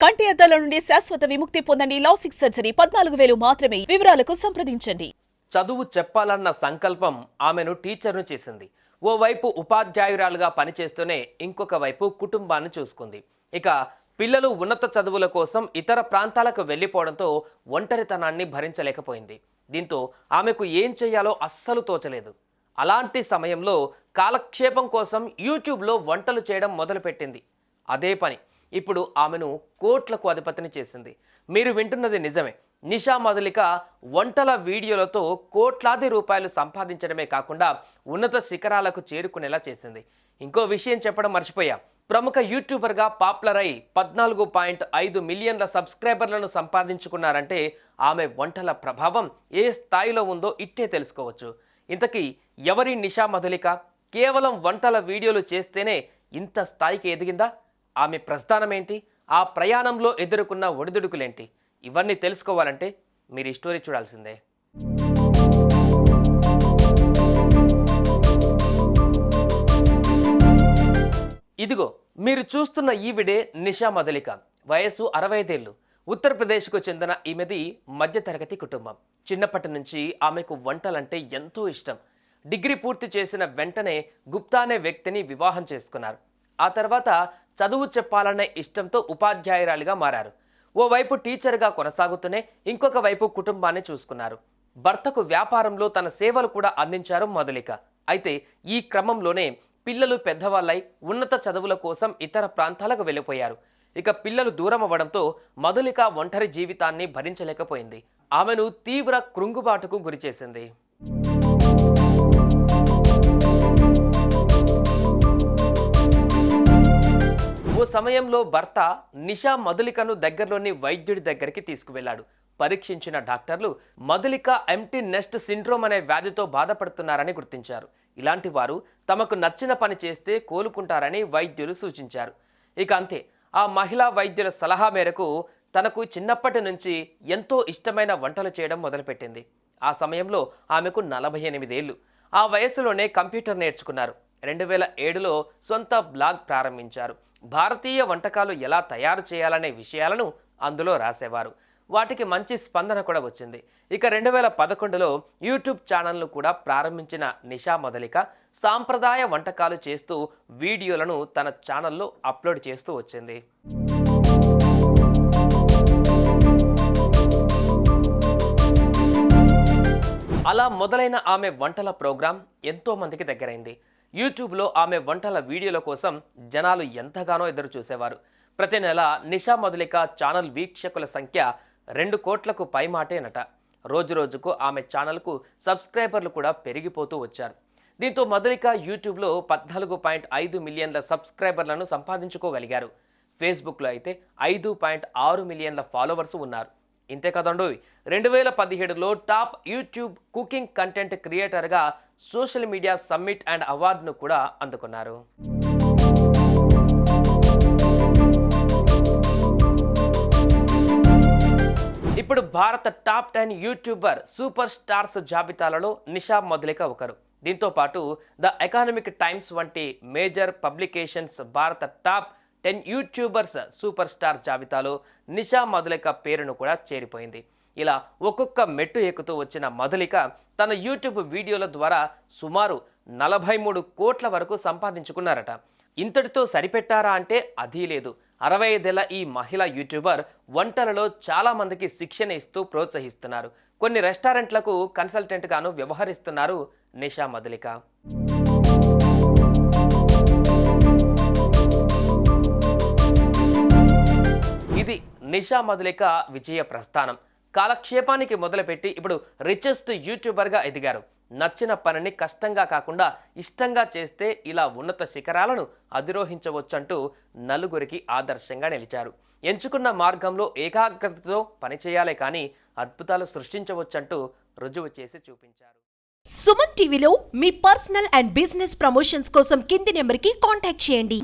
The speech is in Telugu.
కంటి అద్దాల నుండి శాశ్వత విముక్తి పొందండి. లాసిక్ సర్జరీ 14,000 మాత్రమే. వివరాలకు సంప్రదించండి. చదువు చెప్పాలన్న సంకల్పం ఆమెను టీచర్ను చేసింది. ఓవైపు ఉపాధ్యాయురాలుగా పనిచేస్తూనే ఇంకొక వైపు కుటుంబాన్ని చూసుకుంది. ఇక పిల్లలు ఉన్నత చదువుల కోసం ఇతర ప్రాంతాలకు వెళ్లిపోవడంతో ఒంటరితనాన్ని భరించలేకపోయింది. దీంతో ఆమెకు ఏం చేయాలో అస్సలు తోచలేదు. అలాంటి సమయంలో కాలక్షేపం కోసం యూట్యూబ్లో వంటలు చేయడం మొదలుపెట్టింది. అదే పని ఇప్పుడు ఆమెను కోట్లకు అధిపతిని చేసింది. మీరు వింటున్నది నిజమే. నిషా మధులిక వంటల వీడియోలతో కోట్లాది రూపాయలు సంపాదించడమే కాకుండా ఉన్నత శిఖరాలకు చేరుకునేలా చేసింది. ఇంకో విషయం చెప్పడం మర్చిపోయా. ప్రముఖ యూట్యూబర్గా పాపులర్ అయి 14.5 మిలియన్ల సబ్స్క్రైబర్లను సంపాదించుకున్నారంటే ఆమె వంటల ప్రభావం ఏ స్థాయిలో ఉందో ఇట్టే తెలుసుకోవచ్చు. ఇంతకీ ఎవరి నిషా మధులిక? కేవలం వంటల వీడియోలు చేస్తేనే ఇంత స్థాయికి ఎదిగిందా? ఆమె ప్రస్థానం ఏంటి? ఆ ప్రయాణంలో ఎదుర్కొన్న ఒడిదుడుకులేంటి? ఇవన్నీ తెలుసుకోవాలంటే మీరు ఈ స్టోరీ చూడాల్సిందే. ఇదిగో మీరు చూస్తున్న ఈవిడే నిషా మధులిక. వయసు 65 ఏళ్ళు. ఉత్తరప్రదేశ్కు చెందిన ఈమెది మధ్యతరగతి కుటుంబం. చిన్నప్పటి నుంచి ఆమెకు వంటలంటే ఎంతో ఇష్టం. డిగ్రీ పూర్తి చేసిన వెంటనే గుప్తా అనే వ్యక్తిని వివాహం చేసుకున్నారు. ఆ తర్వాత చదువు చెప్పాలనే ఇష్టంతో ఉపాధ్యాయురాలిగా మారారు. ఓవైపు టీచర్గా కొనసాగుతూనే ఇంకొక వైపు కుటుంబాన్ని చూసుకున్నారు. భర్తకు వ్యాపారంలో తన సేవలు కూడా అందించారు మధులిక. అయితే ఈ క్రమంలోనే పిల్లలు పెద్దవాళ్ళై ఉన్నత చదువుల కోసం ఇతర ప్రాంతాలకు వెళ్ళిపోయారు. ఇక పిల్లలు దూరం అవ్వడంతో మధులిక ఒంటరి జీవితాన్ని భరించలేకపోయింది. ఆమెను తీవ్ర కృంగుబాటుకు గురిచేసింది. ఓ సమయంలో భర్త నిషా మధులికను దగ్గరలోని వైద్యుడి దగ్గరికి తీసుకువెళ్లాడు. పరీక్షించిన డాక్టర్లు మధులిక ఎంప్టీ నెస్ట్ సిండ్రోమ్ అనే వ్యాధితో బాధపడుతున్నారని గుర్తించారు. ఇలాంటి వారు తమకు నచ్చిన పని చేస్తే కోలుకుంటారని వైద్యులు సూచించారు. ఇక అంతే, ఆ మహిళా వైద్యుల సలహా మేరకు తనకు చిన్నప్పటి నుంచి ఎంతో ఇష్టమైన వంటలు చేయడం మొదలుపెట్టింది. ఆ సమయంలో ఆమెకు 48 ఏళ్ళు. ఆ వయసులోనే కంప్యూటర్ నేర్చుకున్నారు. 2007లో సొంత బ్లాగ్ ప్రారంభించారు. భారతీయ వంటకాలు ఎలా తయారు చేయాలనే విషయాలను అందులో రాసేవారు. వాటికి మంచి స్పందన కూడా వచ్చింది. ఇక 2011లో యూట్యూబ్ ఛానల్ను కూడా ప్రారంభించిన నిషా మధులిక సాంప్రదాయ వంటకాలు చేస్తూ వీడియోలను తన ఛానల్లో అప్లోడ్ చేస్తూ వచ్చింది. అలా మొదలైన ఆమె వంటల ప్రోగ్రాం ఎంతో మందికి దగ్గరైంది. యూట్యూబ్లో ఆమె వంటల వీడియోల కోసం జనాలు ఎంతగానో ఎదురు చూసేవారు. ప్రతి నెల నిషా మధులిక ఛానల్ వీక్షకుల సంఖ్య 2 కోట్లకు పైమాటేనట. రోజురోజుకు ఆమె ఛానల్కు సబ్స్క్రైబర్లు కూడా పెరిగిపోతూ వచ్చారు. దీంతో మధులిక యూట్యూబ్లో 14.5 మిలియన్ల సబ్స్క్రైబర్లను సంపాదించుకోగలిగారు. ఫేస్బుక్లో అయితే 5.6 మిలియన్ల ఫాలోవర్స్ ఉన్నారు. ఇంతే కదండోయ్, 2017లో టాప్ యూట్యూబ్ కుకింగ్ కంటెంట్ క్రియేటర్గా సోషల్ మీడియా సమ్మిట్ అండ్ అవార్డును కూడా అందుకున్నారు. ఇప్పుడు భారత టాప్ 10 యూట్యూబర్ సూపర్ స్టార్స్ జాబితాలలో నిషా మధులిక ఒకరు. దీంతో పాటు ద ఎకనామిక్ టైమ్స్ వంటి మేజర్ పబ్లికేషన్స్ భారత టాప్ 10 యూట్యూబర్స్ సూపర్ స్టార్ జాబితాలో నిషా మధులిక పేరును కూడా చేరిపోయింది. ఇలా ఒక్కొక్క మెట్టు ఎక్కుతూ వచ్చిన మధులిక తన యూట్యూబ్ వీడియోల ద్వారా సుమారు 43 కోట్ల వరకు సంపాదించుకున్నారట. ఇంతటితో సరిపెట్టారా అంటే అదీ లేదు. 65 ఏళ్ల ఈ మహిళా యూట్యూబర్ వంటలలో చాలా మందికి శిక్షణ ఇస్తూ ప్రోత్సహిస్తున్నారు. కొన్ని రెస్టారెంట్లకు కన్సల్టెంట్గాను వ్యవహరిస్తున్నారు నిషా మధులిక. ఇది నిషా మధులిక విజయ ప్రస్థానం. కాలక్షేపానికి మొదలుపెట్టి ఇప్పుడు రిచెస్ట్ యూట్యూబర్గా ఎదిగారు. నచ్చిన పనిని కష్టంగా కాకుండా ఇష్టంగా చేస్తే ఇలా ఉన్నత శిఖరాలను అధిరోహించవచ్చంటూ నలుగురికి ఆదర్శంగా నిలిచారు. ఎంచుకున్న మార్గంలో ఏకాగ్రతతో పనిచేయాలే కానీ అద్భుతాలు సృష్టించవచ్చంటూ రుజువు చేసి చూపించారు. సుమన్ టీవీలో మీ పర్సనల్ అండ్ బిజినెస్ ప్రమోషన్స్ కోసం కింది నెంబర్కి కాంటాక్ట్ చేయండి.